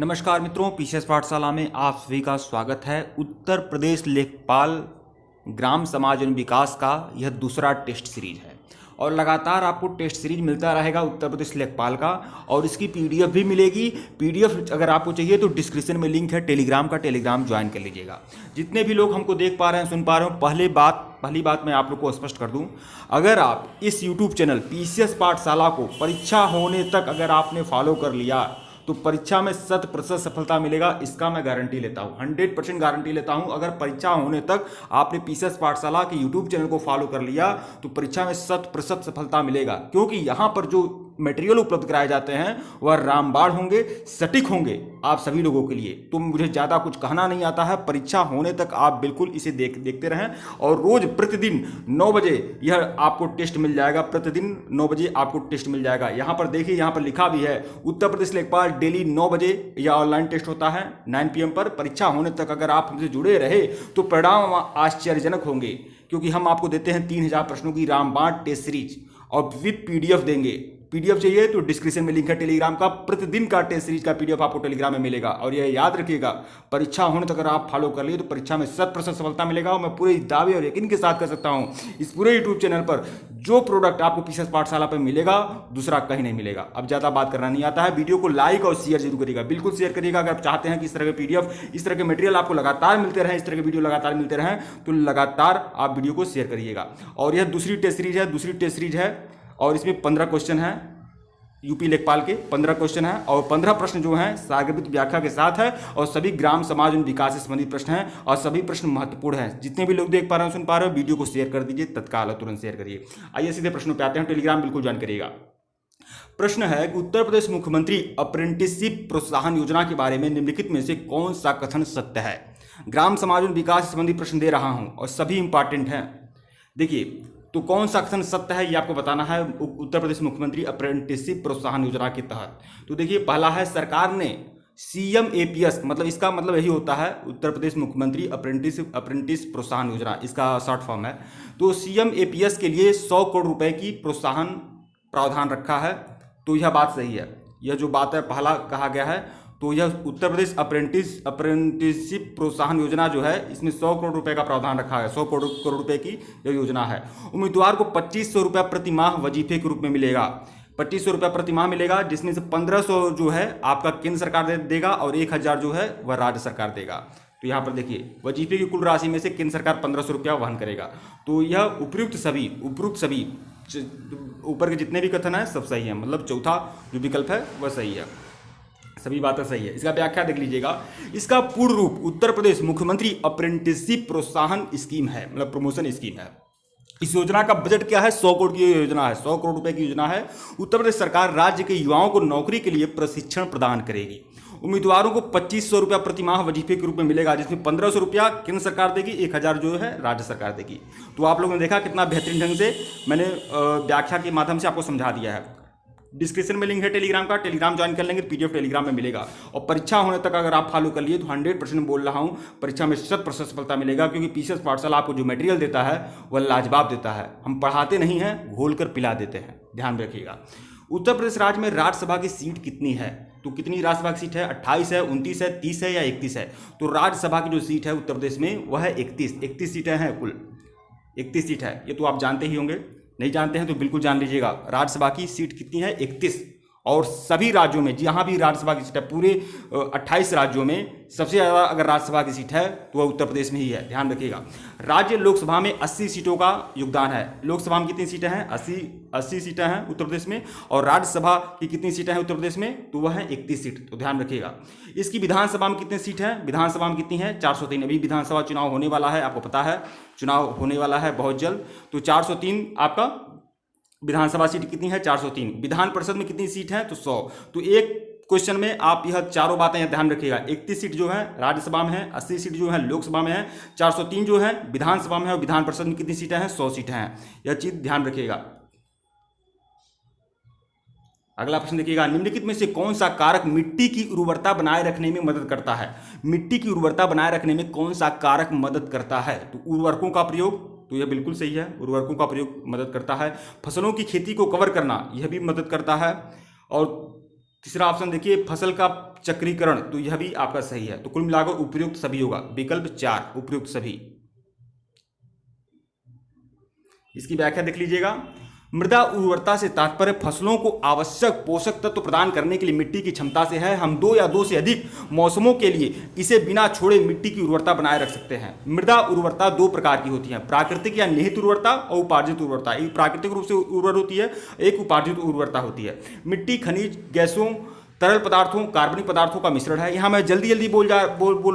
नमस्कार मित्रों, पीसीएस पाठशाला में आप सभी का स्वागत है। उत्तर प्रदेश लेखपाल ग्राम समाज एवं विकास का यह दूसरा टेस्ट सीरीज है और लगातार आपको टेस्ट सीरीज मिलता रहेगा उत्तर प्रदेश लेखपाल का, और इसकी पीडीएफ भी मिलेगी। पीडीएफ अगर आपको चाहिए तो डिस्क्रिप्शन में लिंक है टेलीग्राम का, टेलीग्राम ज्वाइन कर लीजिएगा। जितने भी लोग हमको देख पा रहे हैं, सुन पा रहे हो, पहली बात मैं आप लोग को स्पष्ट कर दूं, अगर आप इस यूट्यूब चैनल पीसीएस पाठशाला को परीक्षा होने तक अगर आपने फॉलो कर लिया तो परीक्षा में 100% सफलता मिलेगा। इसका मैं गारंटी लेता हूँ, 100% गारंटी लेता हूँ। अगर परीक्षा होने तक आपने पीसीएस पाठशाला के यूट्यूब चैनल को फॉलो कर लिया तो परीक्षा में 100% सफलता मिलेगा, क्योंकि यहाँ पर जो मटेरियल उपलब्ध कराए जाते हैं वह रामबाण होंगे, सटीक होंगे आप सभी लोगों के लिए। तो मुझे ज़्यादा कुछ कहना नहीं आता है। परीक्षा होने तक आप बिल्कुल इसे देखते रहें और रोज प्रतिदिन 9 बजे यह आपको टेस्ट मिल जाएगा। प्रतिदिन 9 बजे आपको टेस्ट मिल जाएगा। यहाँ पर देखिए, यहाँ पर लिखा भी है उत्तर प्रदेश लेखपाल डेली 9 बजे यह ऑनलाइन टेस्ट होता है 9 PM पर। परीक्षा होने तक अगर आप हमसे जुड़े रहे तो परिणाम आश्चर्यजनक होंगे, क्योंकि हम आपको देते हैं 3000 प्रश्नों की रामबाण टेस्ट सीरीज और विद पीडीएफ देंगे। पीडीएफ चाहिए तो डिस्क्रिप्शन में लिंक है टेलीग्राम का। प्रतिदिन का टेस्ट सीरीज का पीडीएफ आपको टेलीग्राम में मिलेगा। और यह याद रखिएगा, परीक्षा होने तक अगर आप फॉलो कर लिए तो परीक्षा में 100% सफलता मिलेगा। और मैं पूरे दावे और यकीन के साथ कर सकता हूं, इस पूरे यूट्यूब चैनल पर जो प्रोडक्ट आपको पीसीएस पाठशाला पर मिलेगा दूसरा कहीं नहीं मिलेगा। अब ज़्यादा बात करना नहीं आता है। वीडियो को लाइक और शेयर जरूर करिएगा, बिल्कुल शेयर करिएगा। अगर आप चाहते हैं कि इस तरह के पीडीएफ, इस तरह के मटेरियल आपको लगातार मिलते रहें, इस तरह के वीडियो लगातार मिलते रहें, तो लगातार आप वीडियो को शेयर करिएगा। और यह दूसरी टेस्ट सीरीज है और इसमें 15 क्वेश्चन है। यूपी लेखपाल के 15 क्वेश्चन हैं और 15 प्रश्न जो हैं सारगर्भित व्याख्या के साथ है और सभी ग्राम समाज एवं विकास से संबंधित प्रश्न हैं और सभी प्रश्न महत्वपूर्ण हैं। जितने भी लोग देख पा रहे हैं, सुन पा रहे हो, वीडियो को शेयर कर दीजिए तत्काल और तुरंत शेयर करिए। आइए सीधे प्रश्नों पे आते हैं। टेलीग्राम बिल्कुल ज्वाइन करिएगा। प्रश्न है कि उत्तर प्रदेश मुख्यमंत्री अप्रेंटिसशिप प्रोत्साहन योजना के बारे में निम्नलिखित में से कौन सा कथन सत्य है। ग्राम समाज एवं विकास से संबंधित प्रश्न दे रहा हूं और सभी इंपॉर्टेंट हैं। देखिए, तो कौन सा कथन सत्य है ये आपको बताना है उत्तर प्रदेश मुख्यमंत्री अप्रेंटिसशिप प्रोत्साहन योजना के तहत। तो देखिए, पहला है सरकार ने CMAPS, मतलब इसका मतलब यही होता है उत्तर प्रदेश मुख्यमंत्री अप्रेंटिस प्रोत्साहन योजना, इसका शॉर्ट फॉर्म है। तो CMAPS के लिए 100 करोड़ रुपए की प्रोत्साहन प्रावधान रखा है। तो यह बात सही है। यह जो बात है पहला कहा गया है, तो यह उत्तर प्रदेश अप्रेंटिसशिप प्रोत्साहन योजना जो है, इसमें 100 करोड़ रुपए का प्रावधान रखा है। 100 करोड़ रुपए की यह योजना है। उम्मीदवार को 2500 रुपया प्रति माह वजीफे के रूप में मिलेगा। 2500 रुपया प्रति माह मिलेगा, जिसमें से 1500 जो है आपका केंद्र सरकार देगा और 1000 जो है वह राज्य सरकार देगा। तो यहाँ पर देखिए, वजीफे की कुल राशि में से केंद्र सरकार 1500 रुपया वहन करेगा। तो यह उपयुक्त सभी ऊपर के जितने भी कथन है सब सही है, मतलब चौथा जो विकल्प है वह सही है, सभी बातें सही है। इसका व्याख्या देख लीजिएगा। इसका पूर्ण रूप उत्तर प्रदेश मुख्यमंत्री अप्रेंटिसशिप प्रोत्साहन स्कीम है, मतलब प्रमोशन स्कीम है। इस योजना का बजट क्या है? 100 करोड़ की योजना है, 100 करोड़ रुपए की योजना है। उत्तर प्रदेश सरकार राज्य के युवाओं को नौकरी के लिए प्रशिक्षण प्रदान करेगी। उम्मीदवारों को 2500 रुपया प्रति माह वजीफे के रूप में मिलेगा, जिसमें 1500 रुपया केंद्र सरकार देगी, 1000 जो है राज्य सरकार देगी। तो आप लोगों ने देखा कितना बेहतरीन ढंग से मैंने व्याख्या के माध्यम से आपको समझा दिया है। डिस्क्रिप्शन में लिंक है टेलीग्राम का, टेलीग्राम ज्वाइन कर लेंगे, पीडीएफ टेलीग्राम में मिलेगा। और परीक्षा होने तक अगर आप फॉलो कर लिए तो 100% बोल रहा हूँ परीक्षा में 100% सफलता मिलेगा, क्योंकि पीसीएस पाठशाला आपको जो मटेरियल देता है वह लाजवाब देता है। हम पढ़ाते नहीं हैं, घोल कर पिला देते हैं, ध्यान रखिएगा। उत्तर प्रदेश राज्य में राज्यसभा की सीट कितनी है? तो कितनी राज्यसभा की सीट है? 28 है, 29 है, 30 है या 31 है? तो राज्यसभा की जो सीट है उत्तर प्रदेश में वह है 31 सीटें हैं, कुल 31 सीट है। ये तो आप जानते ही होंगे, नहीं जानते हैं तो बिल्कुल जान लीजिएगा। राज्यसभा की सीट कितनी है? 31। और सभी राज्यों में जहां भी राज्यसभा की सीट है, पूरे 28 राज्यों में सबसे ज़्यादा अगर राज्यसभा की सीट है तो वह उत्तर प्रदेश में ही है, ध्यान रखिएगा। राज्य लोकसभा में 80 सीटों का योगदान है। लोकसभा में कितनी सीटें हैं? 80 सीटें हैं उत्तर प्रदेश में। और राज्यसभा की कितनी सीटें हैं उत्तर प्रदेश में? तो वह है 31 सीट, तो ध्यान रखिएगा। इसकी विधानसभा में कितनी सीट है? विधानसभा में कितनी है? 403। अभी विधानसभा चुनाव होने वाला है, आपको पता है चुनाव होने वाला है बहुत जल्द। तो 403 आपका विधानसभा सीट कितनी है? 403। विधान परिषद में कितनी सीट है? तो 100। तो एक क्वेश्चन में आप यह चारों बातें ध्यान रखिएगा। 31 सीट जो है राज्यसभा में है, 80 सीट जो है लोकसभा में है, 403 जो है विधानसभा में है और विधान परिषद में कितनी सीटें हैं? 100 सीटें हैं। यह चीज ध्यान रखिएगा। अगला प्रश्न देखिएगा, निम्नलिखित में से कौन सा कारक मिट्टी की उर्वरता बनाए रखने में मदद करता है? मिट्टी की उर्वरता बनाए रखने में कौन सा कारक मदद करता है? तो उर्वरकों का प्रयोग, तो यह बिल्कुल सही है, उर्वरकों का प्रयोग मदद करता है। फसलों की खेती को कवर करना, यह भी मदद करता है। और तीसरा ऑप्शन देखिए फसल का चक्रीकरण, तो यह भी आपका सही है। तो कुल मिलाकर उपयुक्त सभी होगा, विकल्प 4 उपयुक्त सभी। इसकी व्याख्या देख लीजिएगा। मृदा उर्वरता से तात्पर्य फसलों को आवश्यक पोषक तत्व प्रदान करने के लिए मिट्टी की क्षमता से है। हम 2 या 2 से अधिक मौसमों के लिए इसे बिना छोड़े मिट्टी की उर्वरता बनाए रख सकते हैं। मृदा उर्वरता 2 प्रकार की होती है, प्राकृतिक या निहित उर्वरता और उपार्जित उर्वरता। एक प्राकृतिक रूप से उर्वर होती है, एक उपार्जित उर्वरता होती है। मिट्टी खनिज गैसों, तरल पदार्थों, कार्बनिक पदार्थों का मिश्रण है। यहाँ मैं जल्दी जल्दी बोल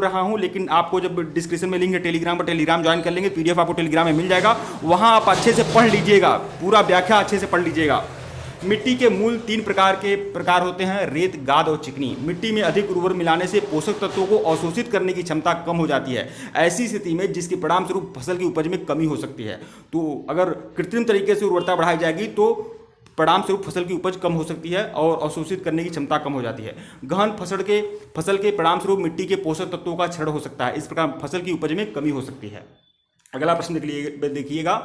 रहा हूँ, लेकिन आपको जब डिस्क्रिप्शन में लिंक है टेलीग्राम पर, टेलीग्राम ज्वाइन कर लेंगे, पीडीएफ आपको टेलीग्राम में मिल जाएगा, वहाँ आप अच्छे से पढ़ लीजिएगा, पूरा व्याख्या अच्छे से पढ़ लीजिएगा। मिट्टी के मूल 3 प्रकार होते हैं, रेत, गाद और चिकनी। मिट्टी में अधिक उर्वर मिलाने से पोषक तत्वों को अवशोषित करने की क्षमता कम हो जाती है। ऐसी स्थिति में जिसके परिणाम स्वरूप फसल की उपज में कमी हो सकती है। तो अगर कृत्रिम तरीके से उर्वरता बढ़ाई जाएगी तो परिणाम स्वरूप फसल की उपज कम हो सकती है और अवशोषित करने की क्षमता कम हो जाती है। गहन फसल के परिणाम स्वरूप मिट्टी के पोषक तत्वों का क्षरण हो सकता है। इस प्रकार फसल की उपज में कमी हो सकती है। अगला प्रश्न देखिएगा,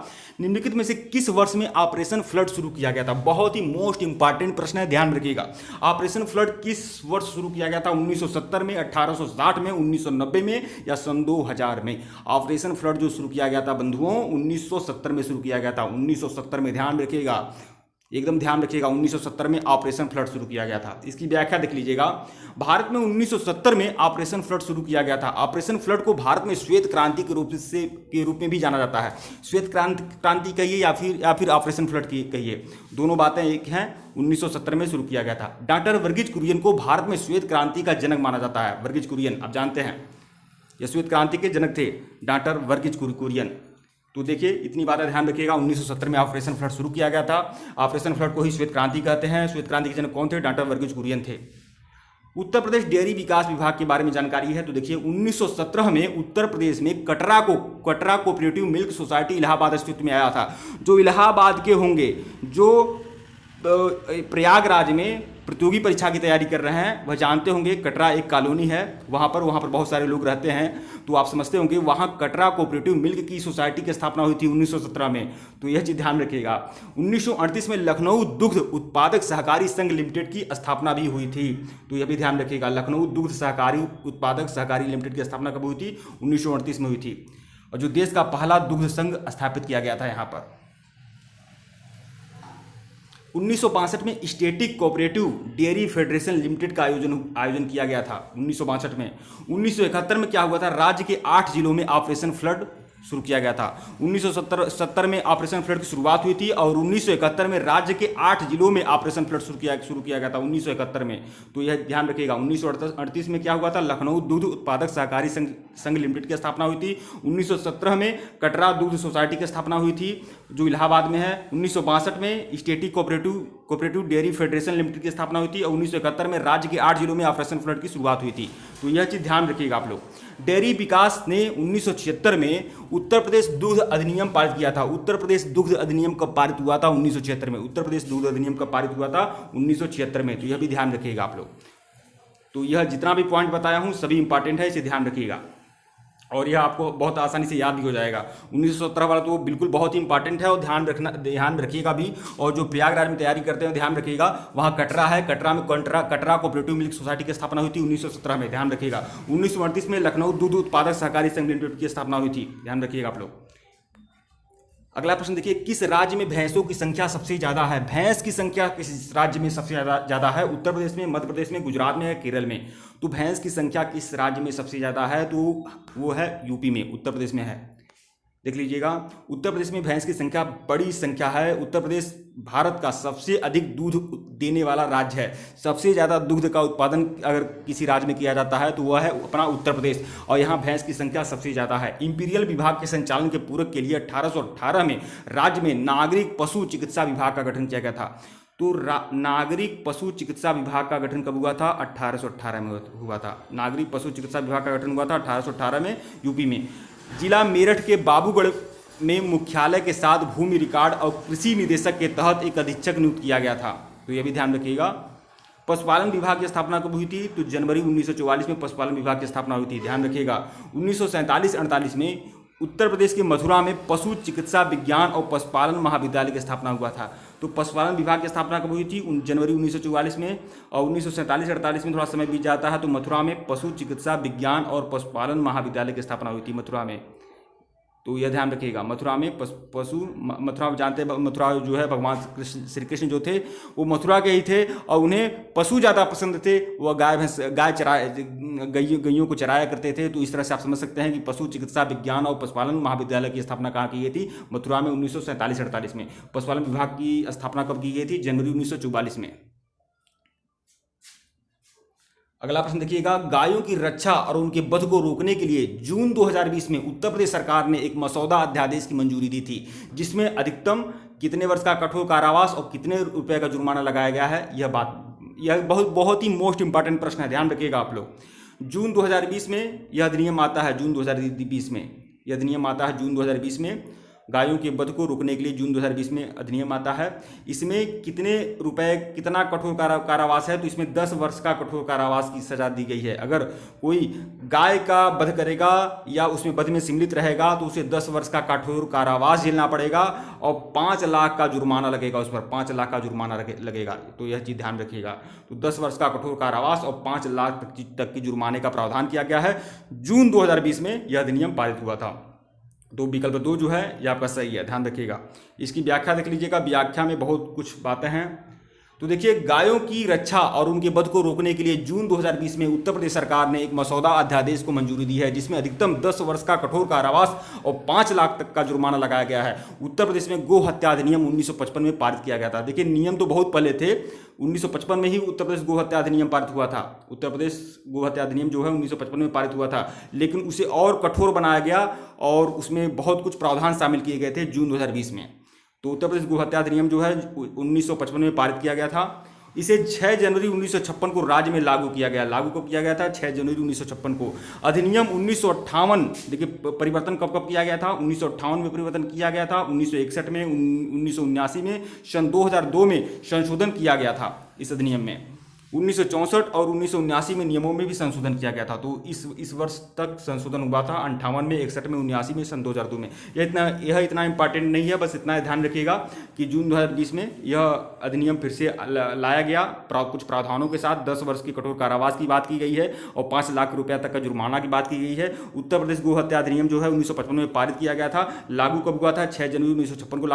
निम्नलिखित में से किस वर्ष में ऑपरेशन फ्लड शुरू किया गया था? बहुत ही मोस्ट इंपॉर्टेंट प्रश्न है, ध्यान रखिएगा। ऑपरेशन फ्लड किस वर्ष शुरू किया गया था? 1970 में, 1860 में, 1990 में या सन 2000 में? ऑपरेशन फ्लड जो शुरू किया गया था बंधुओं, 1970 में शुरू किया गया था। 1970 में, ध्यान रखिएगा, एकदम ध्यान रखिएगा, 1970 में ऑपरेशन फ्लड शुरू किया गया था। इसकी व्याख्या देख लीजिएगा। भारत में 1970 में ऑपरेशन फ्लड शुरू किया गया था। ऑपरेशन फ्लड को भारत में श्वेत क्रांति के रूप में भी जाना जाता है। श्वेत क्रांति कहिए या फिर ऑपरेशन फ्लड कहिए, दोनों बातें एक हैं। 1970 में शुरू किया गया था। डॉक्टर वर्गीज कुरियन को भारत में श्वेत क्रांति का जनक माना जाता है। वर्गीज कुरियन आप जानते हैं, ये श्वेत क्रांति के जनक थे, डॉक्टर वर्गीज कुरियन। तो देखिए इतनी बातें ध्यान रखिएगा। 1970 में ऑपरेशन फ्लड शुरू किया गया था। ऑपरेशन फ्लड को ही श्वेत क्रांति कहते हैं। श्वेत क्रांति के जनक कौन थे? डॉक्टर वर्गीज कुरियन थे। उत्तर प्रदेश डेयरी विकास विभाग के बारे में जानकारी है, तो देखिए 1917 में उत्तर प्रदेश में Katra cooperative milk society Allahabad अस्तित्व में आया था। जो इलाहाबाद के होंगे, जो प्रयागराज में प्रतियोगी परीक्षा की तैयारी कर रहे हैं, वह जानते होंगे कटरा एक कॉलोनी है, वहाँ पर बहुत सारे लोग रहते हैं, तो आप समझते होंगे वहाँ कटरा कोऑपरेटिव मिल्क की सोसाइटी की स्थापना हुई थी 1917 में। तो यह चीज़ ध्यान रखिएगा। 1938 में लखनऊ दुग्ध उत्पादक सहकारी संघ लिमिटेड की स्थापना भी हुई थी, तो यह भी ध्यान रखिएगा। लखनऊ दुग्ध सहकारी उत्पादक सहकारी लिमिटेड की स्थापना कब हुई थी? 1938 में हुई थी। और जो देश का पहला दुग्ध संघ स्थापित किया गया था यहाँ पर। 1962 में static cooperative dairy federation limited का आयोजन किया गया था 1962 में। 1971 में क्या हुआ था? राज्य के 8 जिलों में ऑपरेशन फ्लड शुरू किया गया था। 1970 में ऑपरेशन फ्लड की शुरुआत हुई थी और 1971 में राज्य के 8 जिलों में ऑपरेशन फ्लड शुरू किया गया था 1971 में। तो यह ध्यान रखिएगा। 1938 में क्या हुआ था? लखनऊ दुग्ध उत्पादक सहकारी संघ लिमिटेड की स्थापना हुई थी। 1917 में कटरा दुग्ध सोसाइटी की स्थापना हुई थी जो इलाहाबाद में है। 1962 में static cooperative dairy federation limited की स्थापना हुई थी और 1971 में राज्य के 8 जिलों में ऑपरेशन फ्लड की शुरुआत हुई थी। तो यह चीज़ ध्यान रखिएगा आप लोग। डेयरी विकास ने 1976 में उत्तर प्रदेश दुग्ध अधिनियम पारित किया था। उत्तर प्रदेश दुग्ध अधिनियम कब पारित हुआ था? 1976 में। उत्तर प्रदेश दुग्ध अधिनियम कब पारित हुआ था? 1976 में। तो यह भी ध्यान रखिएगा आप लोग। तो यह जितना भी पॉइंट बताया हूँ सभी इंपॉर्टेंट है, इसे ध्यान रखिएगा और यह आपको बहुत आसानी से याद भी हो जाएगा। 1917 वाला तो बिल्कुल बहुत ही इंपॉर्टेंट है और ध्यान रखिएगा भी। और जो प्रयागराज में तैयारी करते हैं ध्यान रखिएगा, वहाँ कटरा है, कटरा में कटरा कोऑपरेटिव मिल्क सोसाइटी की स्थापना हुई थी 1917 में, ध्यान रखिएगा। 1938 में लखनऊ दूध उत्पादक सहकारी संघ लिमिटेड की स्थापना हुई थी, ध्यान रखिएगा आप लोग। अगला प्रश्न देखिए, किस राज्य में भैंसों की संख्या सबसे ज़्यादा है? भैंस की संख्या किस राज्य में सबसे ज़्यादा है? उत्तर प्रदेश में, मध्य प्रदेश में, गुजरात में या केरल में? तो भैंस की संख्या किस राज्य में सबसे ज़्यादा है? तो वो है यूपी में, उत्तर प्रदेश में है। देख लीजिएगा, उत्तर प्रदेश में भैंस की संख्या बड़ी संख्या है। उत्तर प्रदेश भारत का सबसे अधिक दूध देने वाला राज्य है। सबसे ज़्यादा दूध का उत्पादन अगर किसी राज्य में किया जाता है तो वह है अपना उत्तर प्रदेश, और यहाँ भैंस की संख्या सबसे ज़्यादा है। इंपीरियल विभाग के संचालन के पूरक के लिए 1818 में राज्य में नागरिक पशु चिकित्सा विभाग का गठन किया गया था। तो नागरिक पशु चिकित्सा विभाग का गठन कब हुआ था? 1818 में हुआ था। नागरिक पशु चिकित्सा विभाग का गठन हुआ था 1818 में, यूपी में। जिला मेरठ के बाबूगढ़ में मुख्यालय के साथ भूमि रिकॉर्ड और कृषि निदेशक के तहत एक अधीक्षक नियुक्त किया गया था, तो यह भी ध्यान रखिएगा। पशुपालन विभाग की स्थापना कब हुई थी? तो जनवरी 1944 में पशुपालन विभाग की स्थापना हुई थी, ध्यान रखिएगा। 1947-48 में उत्तर प्रदेश के मथुरा में पशु चिकित्सा विज्ञान और पशुपालन महाविद्यालय की स्थापना हुआ था। तो पशुपालन विभाग की स्थापना कब हुई थी? जनवरी 1944 में। और 1947-48 में थोड़ा समय बीत जाता है तो मथुरा में पशु चिकित्सा विज्ञान और पशुपालन महाविद्यालय की स्थापना हुई थी मथुरा में। तो यह ध्यान रखिएगा, मथुरा में मथुरा जानते हैं, मथुरा जो है भगवान श्री कृष्ण जो थे वो मथुरा के ही थे और उन्हें पशु ज़्यादा पसंद थे। वह गैयों को चराया करते थे। तो इस तरह से आप समझ सकते हैं कि पशु चिकित्सा विज्ञान और पशुपालन महाविद्यालय की स्थापना कहाँ की गई थी? मथुरा में 1947-48 में। पशुपालन विभाग की स्थापना कब की गई थी? जनवरी 1944 में। अगला प्रश्न देखिएगा, गायों की रक्षा और उनके वध को रोकने के लिए जून 2020 में उत्तर प्रदेश सरकार ने एक मसौदा अध्यादेश की मंजूरी दी थी, जिसमें अधिकतम कितने वर्ष का कठोर कारावास और कितने रुपए का जुर्माना लगाया गया है? यह बहुत ही मोस्ट इंपॉर्टेंट प्रश्न है, ध्यान रखिएगा आप लोग। जून 2020 में यह अधिनियम आता है, जून 2020 में यह अधिनियम आता है, जून 2020 में गायों के वध को रोकने के लिए जून 2020 में अधिनियम आता है। इसमें कितने रुपए, कितना कठोर कारावास है? तो इसमें 10 वर्ष का कठोर कारावास की सजा दी गई है। अगर कोई गाय का वध करेगा या उसमें वध में सम्मिलित रहेगा तो उसे 10 वर्ष का कठोर कारावास झेलना पड़ेगा और 5 लाख का जुर्माना लगेगा, उस पर 5 लाख का जुर्माना लगेगा। तो यह चीज़ ध्यान रखिएगा। तो 10 वर्ष का कठोर कारावास और 5 लाख तक की जुर्माने का प्रावधान किया गया है। जून 2020 में यह अधिनियम पारित हुआ था। तो विकल्प 2 जो है ये आपका सही है, ध्यान रखिएगा। इसकी व्याख्या देख लीजिएगा, व्याख्या में बहुत कुछ बातें हैं। तो देखिए, गायों की रक्षा और उनके वध को रोकने के लिए जून 2020 में उत्तर प्रदेश सरकार ने एक मसौदा अध्यादेश को मंजूरी दी है, जिसमें अधिकतम 10 वर्ष का कठोर कारावास और 5 लाख तक का जुर्माना लगाया गया है। उत्तर प्रदेश में गो हत्या अधिनियम 1955 में पारित किया गया था। देखिए, नियम तो बहुत पहले थे, 1955 में ही उत्तर प्रदेश गो हत्या अधिनियम पारित हुआ था। उत्तर प्रदेश गो हत्या अधिनियम जो है 1955 में पारित हुआ था, लेकिन उसे और कठोर बनाया गया और उसमें बहुत कुछ प्रावधान शामिल किए गए थे जून 2020 में। तो उत्तर प्रदेश गो हत्या अधिनियम जो है 1955 में पारित किया गया था। इसे 6 जनवरी 1956 को राज्य में लागू किया गया। लागू कब किया गया था? 6 जनवरी 1956 को। अधिनियम 1958, देखिए परिवर्तन कब कब किया गया था? 1958 में परिवर्तन किया गया था, 1961 में, 1979 में, सन 2002 में संशोधन किया गया था इस अधिनियम में। 1964 और 1979 में नियमों में भी संशोधन किया गया था। तो इस वर्ष तक संशोधन हुआ था, 58 में, 61 में, 79 में, सन 2002 में। यह इतना इंपॉर्टेंट नहीं है, बस इतना ध्यान रखिएगा कि जून 2020 में यह अधिनियम फिर से लाया गया कुछ प्रावधानों के साथ। 10 वर्ष की कठोर कारावास की बात की गई है और 5 लाख रुपया तक का जुर्माना की बात की गई है। उत्तर प्रदेश गो हत्या अधिनियम जो है 1955 में पारित किया गया था। लागू कब हुआ था? 6 जनवरी 1956 को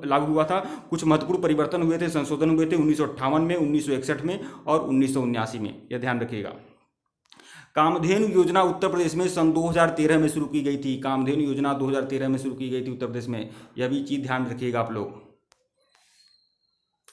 लागू हुआ था। कुछ महत्वपूर्ण परिवर्तन हुए थे, संशोधन हुए थे 1958 में, 1961 में और 1979 में, यह ध्यान रखिएगा। कामधेनु योजना उत्तर प्रदेश में सन 2013 में शुरू की गई थी। कामधेनु योजना 2013 में शुरू की गई थी उत्तर प्रदेश में, यह भी चीज ध्यान रखिएगा आप लोग।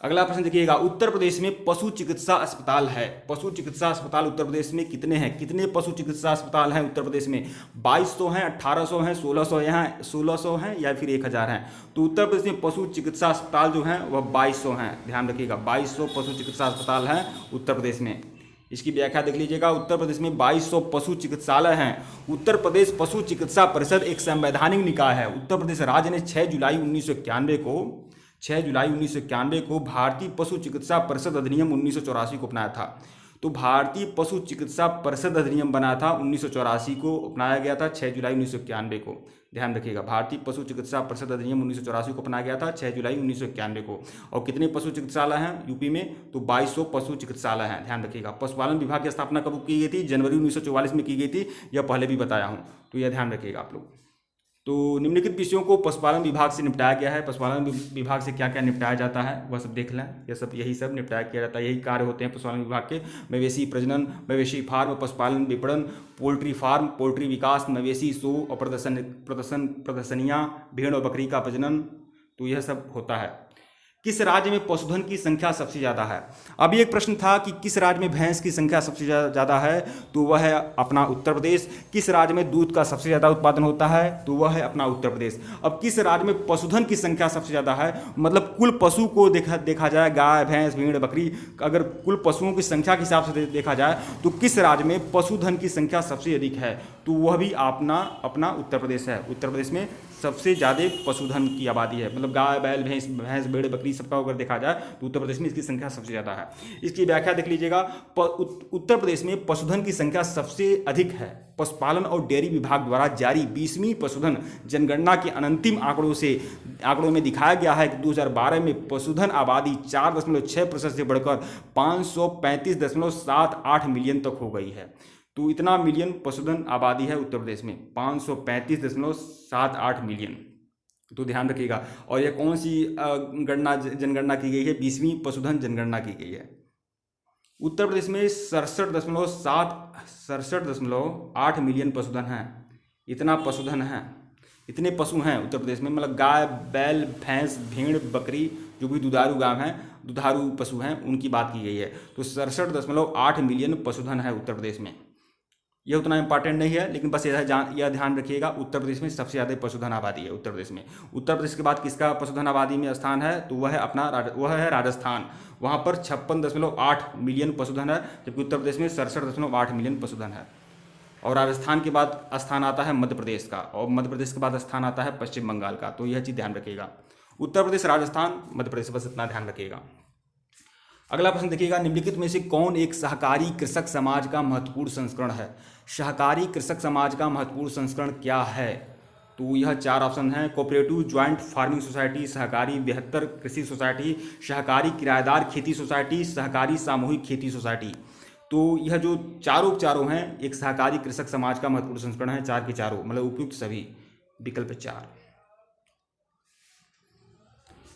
अगला प्रश्न देखिएगा, उत्तर प्रदेश में पशु चिकित्सा अस्पताल है। पशु चिकित्सा अस्पताल उत्तर प्रदेश में कितने हैं? कितने पशु चिकित्सा अस्पताल हैं उत्तर प्रदेश में? 2200 हैं, 1800 हैं, 1600 हैं या फिर 1000 हैं? तो उत्तर प्रदेश में पशु चिकित्सा अस्पताल जो हैं वह 2200 हैं, ध्यान रखिएगा। 2200 पशु चिकित्सा अस्पताल हैं उत्तर प्रदेश में। इसकी व्याख्या देख लीजिएगा, उत्तर प्रदेश में 2200 पशु चिकित्सालय हैं। उत्तर प्रदेश पशु चिकित्सा परिषद एक संवैधानिक निकाय है। उत्तर प्रदेश राज्य ने 6 जुलाई 1991 को भारतीय पशु चिकित्सा परिषद अधिनियम 1984 को अपनाया था। तो भारतीय पशु चिकित्सा परिषद अधिनियम बना था 1984 को, अपनाया गया था 6 जुलाई 1991 को, ध्यान रखिएगा। भारतीय पशु चिकित्सा परिषद अधिनियम 1984 को अपनाया गया था 6 जुलाई 1991 को। और कितने पशु चिकित्सालय हैं यूपी में? तो 2200 पशु चिकित्सालय हैं, ध्यान रखिएगा। पशुपालन विभाग की स्थापना कब की गई थी? जनवरी 1944 में की गई थी, यह पहले भी बताया हूँ, तो यह ध्यान रखिएगा आप लोग। तो निम्नलिखित विषयों को पशुपालन विभाग से निपटाया गया है। पशुपालन विभाग से क्या क्या निपटाया जाता है वह सब देख लें। यही सब निपटाया किया जाता है, यही कार्य होते हैं पशुपालन विभाग के। मवेशी प्रजनन, मवेशी फार्म, पशुपालन विपणन, पोल्ट्री फार्म, पोल्ट्री विकास, मवेशी शो और प्रदर्शनियाँ, भेड़ और बकरी का प्रजनन, तो यह सब होता है। किस राज्य में पशुधन की संख्या सबसे ज़्यादा है? अभी एक प्रश्न था कि किस राज्य में भैंस की संख्या सबसे ज़्यादा है, तो वह है अपना उत्तर प्रदेश। किस राज्य में दूध का सबसे ज़्यादा उत्पादन होता है, तो वह है अपना उत्तर प्रदेश। अब किस राज्य में पशुधन की संख्या सबसे ज़्यादा है, मतलब कुल पशु को देखा जाए, गाय, भैंस, भेड़, बकरी, अगर कुल पशुओं की संख्या के हिसाब से देखा जाए तो किस राज्य में पशुधन की संख्या सबसे अधिक है, तो वह भी अपना अपना उत्तर प्रदेश है। उत्तर प्रदेश में सबसे ज़्यादा पशुधन की आबादी है, मतलब गाय बैल भैंस भैंस भेड़ बकरी सबका अगर देखा जाए तो उत्तर प्रदेश में इसकी संख्या सबसे ज़्यादा है। इसकी व्याख्या देख लीजिएगा, उत्तर प्रदेश में पशुधन की संख्या सबसे अधिक है। पशुपालन और डेयरी विभाग द्वारा जारी 20वीं पशुधन जनगणना के अंतिम आंकड़ों में दिखाया गया है कि 2012 में पशुधन आबादी 4.6% से बढ़कर 535.78 मिलियन तक हो गई है। तो इतना मिलियन पशुधन आबादी है उत्तर प्रदेश में, 535.78 मिलियन। तो ध्यान रखिएगा। और यह कौन सी जनगणना की गई है? 20वीं पशुधन जनगणना की गई है। उत्तर प्रदेश में 67.8 मिलियन पशुधन हैं। इतना पशुधन है, इतने पशु हैं उत्तर प्रदेश में, मतलब गाय बैल भैंस भेड़ बकरी जो भी दुधारू गाय हैं, दुधारू पशु हैं, उनकी बात की गई है। तो 67.8 मिलियन पशुधन है उत्तर प्रदेश में। यह उतना इंपॉर्टेंट नहीं है, लेकिन बस यह ध्यान रखिएगा, उत्तर प्रदेश में सबसे ज़्यादा पशुधन आबादी है उत्तर प्रदेश में। उत्तर प्रदेश के बाद किसका पशुधन आबादी में स्थान है? तो वह है राजस्थान। वहाँ पर 56.8 मिलियन पशुधन है, जबकि उत्तर प्रदेश में 67.8 मिलियन पशुधन है। और राजस्थान के बाद स्थान आता है मध्य प्रदेश का, और मध्य प्रदेश के बाद स्थान आता है पश्चिम बंगाल का। तो यह चीज़ ध्यान रखिएगा, उत्तर प्रदेश राजस्थान मध्य प्रदेश, बस इतना ध्यान रखिएगा। अगला प्रश्न देखिएगा, निम्नलिखित में से कौन एक सहकारी कृषक समाज का महत्वपूर्ण संस्करण है? सहकारी कृषक समाज का महत्वपूर्ण संस्करण क्या है? तो यह 4 ऑप्शन हैं: कोऑपरेटिव ज्वाइंट फार्मिंग सोसाइटी, सहकारी बेहतर कृषि सोसाइटी, सहकारी किराएदार खेती सोसाइटी, सहकारी सामूहिक खेती सोसाइटी। तो यह जो चारों हैं, एक सहकारी कृषक समाज का महत्वपूर्ण संस्करण है। 4 के चारों, मतलब उपयुक्त सभी, विकल्प 4।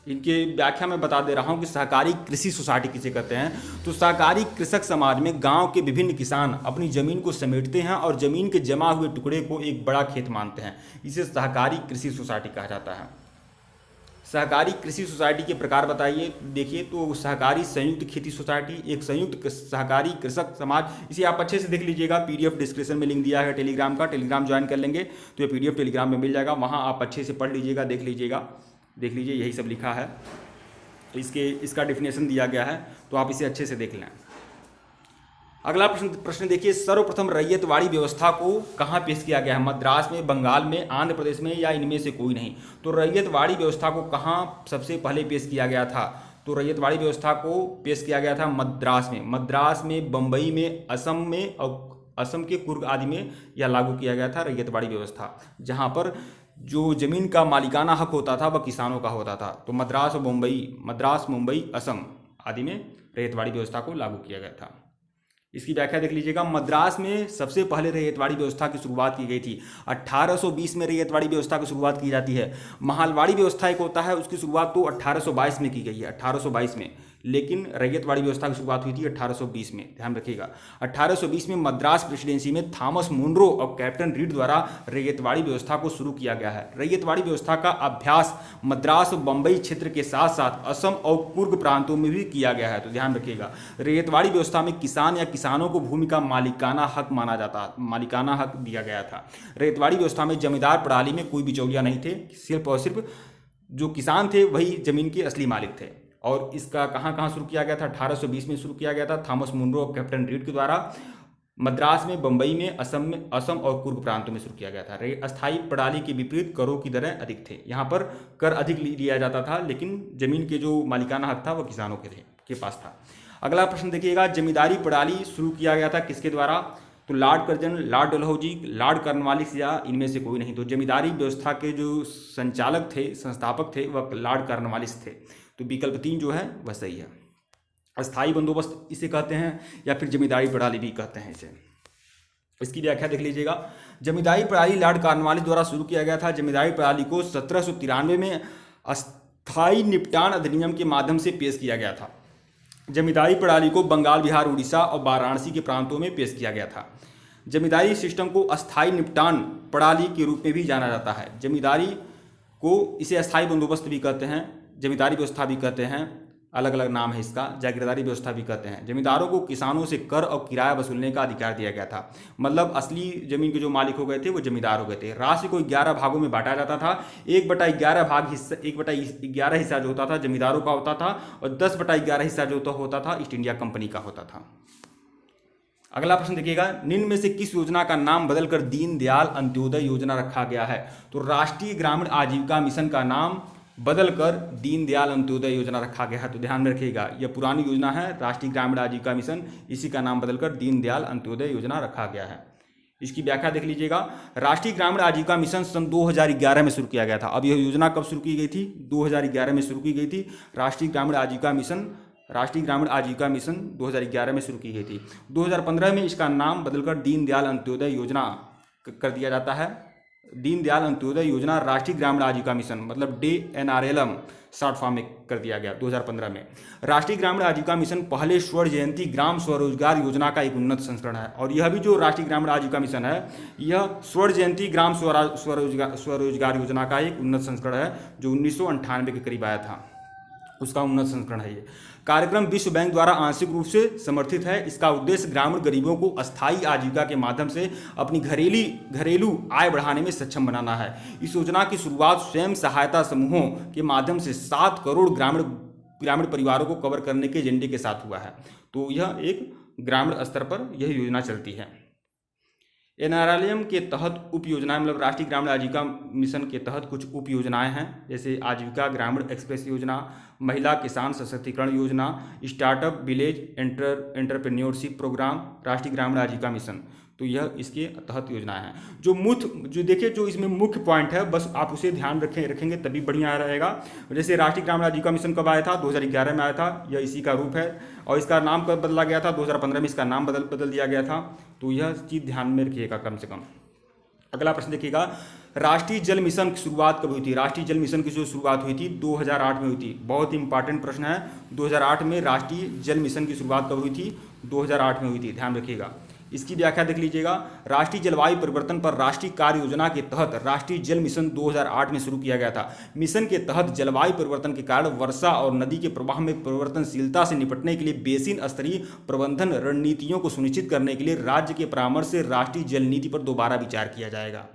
इनके व्याख्या में बता दे रहा हूं कि सहकारी कृषि सोसाइटी किसे कहते हैं। तो सहकारी कृषक समाज में गांव के विभिन्न किसान अपनी जमीन को समेटते हैं और जमीन के जमा हुए टुकड़े को एक बड़ा खेत मानते हैं। इसे सहकारी कृषि सोसाइटी कहा जाता है। सहकारी कृषि सोसाइटी के प्रकार बताइए। देखिए, तो सहकारी संयुक्त खेती सोसाइटी, एक संयुक्त सहकारी कृषक समाज। इसे आप अच्छे से देख लीजिएगा, पीडीएफ डिस्क्रिप्शन में लिंक दिया है टेलीग्राम का, टेलीग्राम ज्वाइन कर लेंगे तो ये पीडीएफ टेलीग्राम में मिल जाएगा। वहाँ आप अच्छे से पढ़ लीजिएगा, देख लीजिए, यही सब लिखा है। इसका डिफिनेशन दिया गया है, तो आप इसे अच्छे से देख लें। अगला प्रश्न देखिए, सर्वप्रथम रैयतवाड़ी व्यवस्था को कहाँ पेश किया गया है? मद्रास में, बंगाल में, आंध्र प्रदेश में, या इनमें से कोई नहीं? तो रैयतवाड़ी व्यवस्था को कहाँ सबसे पहले पेश किया गया था? तो रैयतवाड़ी व्यवस्था को पेश किया गया था मद्रास में, बम्बई में, असम में, और असम के कुर्ग आदि में यह लागू किया गया था रैयतवाड़ी व्यवस्था, जहाँ पर जो जमीन का मालिकाना हक होता था वह किसानों का होता था। तो मद्रास, मुंबई, असम आदि में रैयतवाड़ी व्यवस्था को लागू किया गया था। इसकी व्याख्या देख लीजिएगा। मद्रास में सबसे पहले रैयतवाड़ी व्यवस्था की शुरुआत की गई थी। 1820 में रैयतवाड़ी व्यवस्था की शुरुआत की जाती है। महालवाड़ी व्यवस्था एक होता है, उसकी शुरुआत तो 1822 में की गई है, 1822 में, लेकिन रैयतवाड़ी व्यवस्था की शुरुआत हुई थी 1820 में। ध्यान रखिएगा, 1820 में मद्रास प्रेसिडेंसी में थॉमस मुनरो और कैप्टन रीड द्वारा रैयतवाड़ी व्यवस्था को शुरू किया गया है। रैयतवाड़ी व्यवस्था का अभ्यास मद्रास और बम्बई क्षेत्र के साथ साथ असम और कुर्ग प्रांतों में भी किया गया है। तो ध्यान रखिएगा, रैयतवाड़ी व्यवस्था में किसान या किसानों को भूमि का मालिकाना हक मालिकाना हक दिया गया था। रैयतवाड़ी व्यवस्था में जमींदार प्रणाली में कोई बिचौलिया नहीं थे, सिर्फ और सिर्फ जो किसान थे वही जमीन के असली मालिक थे। और इसका कहाँ शुरू किया गया था? 1820 में शुरू किया गया था थॉमस मुनरो और कैप्टन रीड के द्वारा। मद्रास में, बम्बई में, असम और कुर्ग प्रांतों में शुरू किया गया था। अस्थायी प्रणाली के विपरीत करों की दरें अधिक थे। यहाँ पर कर अधिक लिया जाता था, लेकिन जमीन के जो मालिकाना हक था वह किसानों के पास था। अगला प्रश्न देखिएगा, जमींदारी प्रणाली शुरू किया गया था किसके द्वारा? तो Lord Curzon, Lord Dalhousie, Lord Cornwallis, या इनमें से कोई नहीं? तो जमींदारी व्यवस्था के जो संचालक थे, संस्थापक थे, वह लॉर्ड कॉर्नवालिस थे। तो विकल्प 3 जो है वह सही है। अस्थायी बंदोबस्त इसे कहते हैं, या फिर जमींदारी प्रणाली भी कहते हैं इसे। इसकी व्याख्या देख लीजिएगा। जमींदारी प्रणाली लॉर्ड कॉर्नवालिस द्वारा शुरू किया गया था। जमींदारी प्रणाली को 1793 में अस्थायी निपटान अधिनियम के माध्यम से पेश किया गया था। जमींदारी प्रणाली को बंगाल, बिहार, उड़ीसा और वाराणसी के प्रांतों में पेश किया गया था। जमींदारी सिस्टम को अस्थायी निपटान प्रणाली के रूप में भी जाना जाता है। जमींदारी को इसे अस्थायी बंदोबस्त भी कहते हैं, जमींदारी व्यवस्था भी कहते हैं, अलग अलग नाम है इसका, जागीरदारी व्यवस्था भी कहते हैं। जमींदारों को किसानों से कर और किराया वसूलने का अधिकार दिया गया था। मतलब असली जमीन के जो मालिक हो गए थे वो जमींदार हो गए थे। राशि को 11 भागों में बांटा जाता था। 1/11 हिस्सा जो होता था जमींदारों का होता था, और 10/11 हिस्सा जो होता था ईस्ट इंडिया कंपनी का होता था। अगला प्रश्न देखिएगा, निम्न में से किस योजना का नाम बदलकर दीनदयाल अंत्योदय योजना रखा गया है? तो राष्ट्रीय ग्रामीण आजीविका मिशन का नाम बदलकर दीनदयाल अंत्योदय योजना रखा गया है। तो ध्यान में रखिएगा, यह पुरानी योजना है राष्ट्रीय ग्रामीण आजीविका मिशन, इसी का नाम बदलकर दीनदयाल अंत्योदय योजना रखा गया है। इसकी व्याख्या देख लीजिएगा, राष्ट्रीय ग्रामीण आजीविका मिशन सन 2011 में शुरू किया गया था। अब यह योजना कब शुरू की गई थी? 2011 में शुरू की गई थी। राष्ट्रीय ग्रामीण आजीविका मिशन 2011 में शुरू की गई थी। 2015 में इसका नाम बदलकर दीनदयाल अंत्योदय योजना कर दिया जाता है। दीनदयाल अंत्योदय योजना राष्ट्रीय ग्रामीण आजीविका मिशन मतलब DNRLM शॉर्ट फॉर्म में कर दिया गया 2015 में। राष्ट्रीय ग्रामीण आजीविका मिशन पहले स्वर्ण जयंती ग्राम स्वरोजगार योजना का एक उन्नत संस्करण है। और यह भी जो राष्ट्रीय ग्रामीण आजीविका मिशन है, यह स्वर्ण जयंती ग्राम स्वरोजगार योजना का एक उन्नत संस्करण है जो 1998 के करीब आया था, उसका उन्नत संस्करण है ये। कार्यक्रम विश्व बैंक द्वारा आंशिक रूप से समर्थित है। इसका उद्देश्य ग्रामीण गरीबों को अस्थायी आजीविका के माध्यम से अपनी घरेलू आय बढ़ाने में सक्षम बनाना है। इस योजना की शुरुआत स्वयं सहायता समूहों के माध्यम से 7 करोड़ ग्रामीण परिवारों को कवर करने के एजेंडे के साथ हुआ है। तो यह एक ग्रामीण स्तर पर यह योजना चलती है। NRLM के तहत उप योजनाएं मतलब राष्ट्रीय ग्रामीण आजीविका मिशन के तहत कुछ उप योजनाएं हैं, जैसे आजीविका ग्रामीण एक्सप्रेस योजना, महिला किसान सशक्तिकरण योजना, स्टार्टअप विलेज एंटरप्रेन्योरशिप प्रोग्राम, राष्ट्रीय ग्रामीण आजीविका मिशन। तो यह इसके तहत योजनाएं हैं। जो इसमें मुख्य पॉइंट है, बस आप उसे ध्यान रखेंगे तभी बढ़िया रहेगा। जैसे राष्ट्रीय ग्रामीण आजीविका मिशन कब आया था? 2011 में आया था, यह इसी का रूप है। और इसका नाम कब बदला गया था? 2015 में इसका नाम बदल दिया गया था। तो यह चीज़ ध्यान में रखिएगा कम से कम। अगला प्रश्न देखिएगा, राष्ट्रीय जल मिशन की शुरुआत कब हुई थी? राष्ट्रीय जल मिशन की जो शुरुआत हुई थी 2008 में हुई थी। बहुत ही इंपॉर्टेंट प्रश्न है। 2008 में राष्ट्रीय जल मिशन की शुरुआत कब हुई थी? 2008 में हुई थी, ध्यान रखिएगा। इसकी व्याख्या देख लीजिएगा, राष्ट्रीय जलवायु परिवर्तन पर राष्ट्रीय कार्य योजना के तहत राष्ट्रीय जल मिशन 2008 में शुरू किया गया था। मिशन के तहत जलवायु परिवर्तन के कारण वर्षा और नदी के प्रवाह में परिवर्तनशीलता से निपटने के लिए बेसिन स्तरीय प्रबंधन रणनीतियों को सुनिश्चित करने के लिए राज्य के परामर्श से राष्ट्रीय जल नीति पर दोबारा विचार किया जाएगा।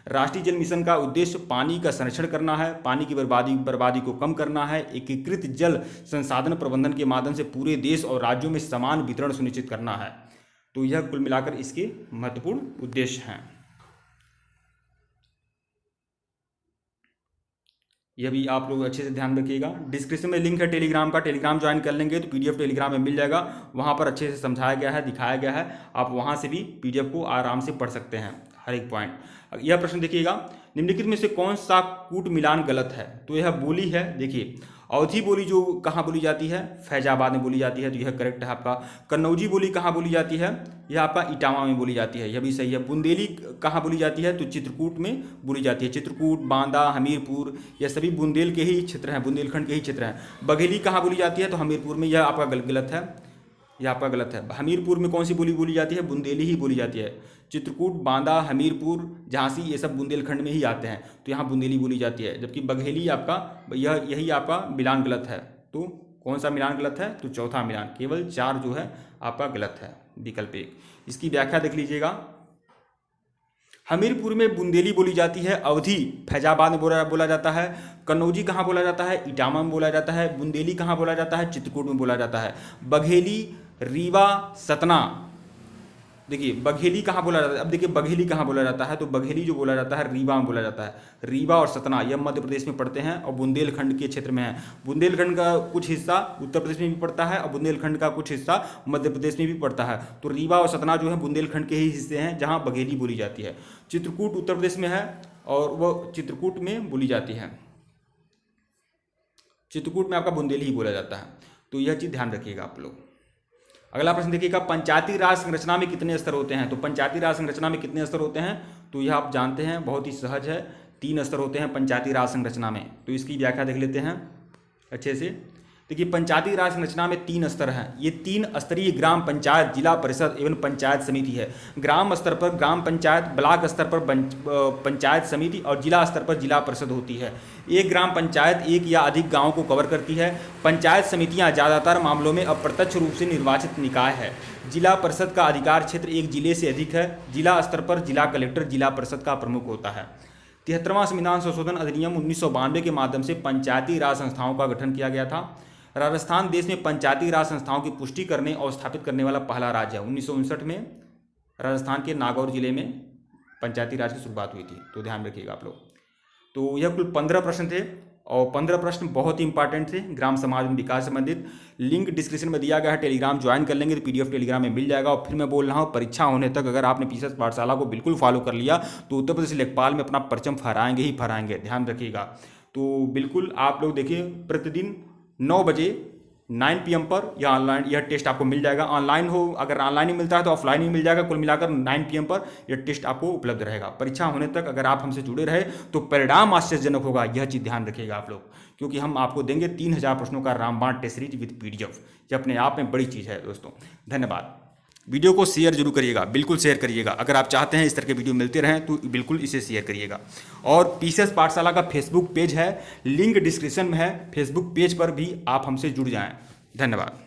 राष्ट्रीय जल मिशन का उद्देश्य पानी का संरक्षण करना है, पानी की बर्बादी को कम करना है, एकीकृत जल संसाधन प्रबंधन के माध्यम से पूरे देश और राज्यों में समान वितरण सुनिश्चित करना है। तो यह कुल मिलाकर इसके महत्वपूर्ण उद्देश्य हैं। यह भी आप लोग अच्छे से ध्यान रखिएगा। डिस्क्रिप्शन में लिंक है टेलीग्राम का, टेलीग्राम ज्वाइन कर लेंगे तो PDF टेलीग्राम में मिल जाएगा। वहाँ पर अच्छे से समझाया गया है, दिखाया गया है। आप वहाँ से भी PDF को आराम से पढ़ सकते हैं हर एक पॉइंट। यह प्रश्न देखिएगा, निम्नलिखित में से कौन सा कूट मिलान गलत है? तो यह बोली है, देखिए अवधी बोली जो कहाँ बोली जाती है? फैजाबाद में बोली जाती है, तो यह करेक्ट है आपका। कन्नौजी बोली कहाँ बोली जाती है? यह आपका इटावा में बोली जाती है, यह भी सही है। बुंदेली कहाँ बोली जाती है? तो चित्रकूट में बोली जाती है। चित्रकूट, बांदा, हमीरपुर यह सभी बुंदेल के ही क्षेत्र हैं, बुंदेलखंड के ही क्षेत्र हैं। बघेली कहाँ बोली जाती है? तो हमीरपुर में, यह आपका गलत है, यह आपका गलत है। हमीरपुर में कौन सी बोली बोली जाती है? बुंदेली ही बोली जाती है। चित्रकूट, बांदा, हमीरपुर, झांसी ये सब बुंदेलखंड में ही आते हैं, तो यहाँ बुंदेली बोली जाती है। जबकि बघेली आपका यही आपका मिलान गलत है। तो कौन सा मिलान गलत है? तो चौथा मिलान, केवल 4 जो है आपका गलत है, विकल्प 1। इसकी व्याख्या देख लीजिएगा, हमीरपुर में बुंदेली बोली जाती है, अवधी फैजाबाद में बोला जाता है, कन्नौजी कहाँ बोला जाता है? इटावा में बोला जाता है। बुंदेली कहाँ बोला जाता है? चित्रकूट में बोला जाता है। बघेली, रीवा, सतना, देखिए बघेली कहाँ बोला जाता है? अब देखिए बघेली कहाँ बोला जाता है? तो बघेली जो बोला जाता है रीवा में बोला जाता है। रीवा और सतना यह मध्य प्रदेश में पड़ते हैं और बुंदेलखंड के क्षेत्र में है। बुंदेलखंड का कुछ हिस्सा उत्तर प्रदेश में भी पड़ता है और बुंदेलखंड का कुछ हिस्सा मध्य प्रदेश में भी पड़ता है। तो रीवा और सतना जो है बुंदेलखंड के ही हिस्से हैं जहाँ बघेली बोली जाती है। चित्रकूट उत्तर प्रदेश में है और वह चित्रकूट में बोली जाती है। चित्रकूट में आपका बुंदेली ही बोला जाता है। तो यह चीज़ ध्यान रखिएगा आप लोग। अगला प्रश्न देखिएगा, पंचायती राज संरचना में कितने स्तर होते हैं? तो पंचायती राज संरचना में कितने स्तर होते हैं? तो यह आप जानते हैं, बहुत ही सहज है, 3 स्तर होते हैं पंचायती राज संरचना में। तो इसकी व्याख्या देख लेते हैं अच्छे से। देखिए पंचायती राज संरचना में 3 स्तर हैं। ये 3 स्तरीय ग्राम पंचायत, जिला परिषद एवं पंचायत समिति है। ग्राम स्तर पर ग्राम पंचायत, ब्लॉक स्तर पर पंचायत समिति और जिला स्तर पर जिला परिषद होती है। एक ग्राम पंचायत 1 या अधिक गाँव को कवर करती है। पंचायत समितियाँ ज़्यादातर मामलों में अप्रत्यक्ष रूप से निर्वाचित निकाय है। जिला परिषद का अधिकार क्षेत्र एक जिले से अधिक है। जिला स्तर पर जिला कलेक्टर जिला परिषद का प्रमुख होता है। 73वां संविधान संशोधन अधिनियम 1992 के माध्यम से पंचायती राज संस्थाओं का गठन किया गया था। राजस्थान देश में पंचायती राज संस्थाओं की पुष्टि करने और स्थापित करने वाला पहला राज्य है। 1959 में राजस्थान के नागौर जिले में पंचायती राज की शुरुआत हुई थी, तो ध्यान रखिएगा आप लोग। तो यह कुल 15 प्रश्न थे और 15 प्रश्न बहुत ही इंपॉर्टेंट थे ग्राम समाज एवं विकास संबंधित। लिंक डिस्क्रिप्शन में दिया गया है, टेलीग्राम ज्वाइन कर लेंगे तो पीडीएफ टेलीग्राम में मिल जाएगा। और फिर मैं बोल रहा हूँ, परीक्षा होने तक अगर आपने पीसीएस पाठशाला को बिल्कुल फॉलो कर लिया तो उत्तर प्रदेश लेखपाल में अपना परचम फहराएंगे ही फहराएंगे, ध्यान रखिएगा। तो बिल्कुल आप लोग देखिए, प्रतिदिन 9 बजे 9 PM पर यह ऑनलाइन यह टेस्ट आपको मिल जाएगा। ऑनलाइन हो, अगर ऑनलाइन ही मिलता है तो ऑफलाइन ही मिल जाएगा। कुल मिलाकर 9 PM पर यह टेस्ट आपको उपलब्ध रहेगा। परीक्षा होने तक अगर आप हमसे जुड़े रहे तो परिणाम आश्चर्यजनक होगा, यह चीज़ ध्यान रखिएगा आप लोग, क्योंकि हम आपको देंगे 3000 प्रश्नों का रामबाण टेस्ट सीरीज विद PDF। यह अपने आप में बड़ी चीज़ है दोस्तों। धन्यवाद। वीडियो को शेयर जरूर करिएगा, बिल्कुल शेयर करिएगा। अगर आप चाहते हैं इस तरह के वीडियो मिलते रहें तो बिल्कुल इसे शेयर करिएगा। और पीसीएस पाठशाला का फेसबुक पेज है, लिंक डिस्क्रिप्शन में है। फेसबुक पेज पर भी आप हमसे जुड़ जाएं। धन्यवाद।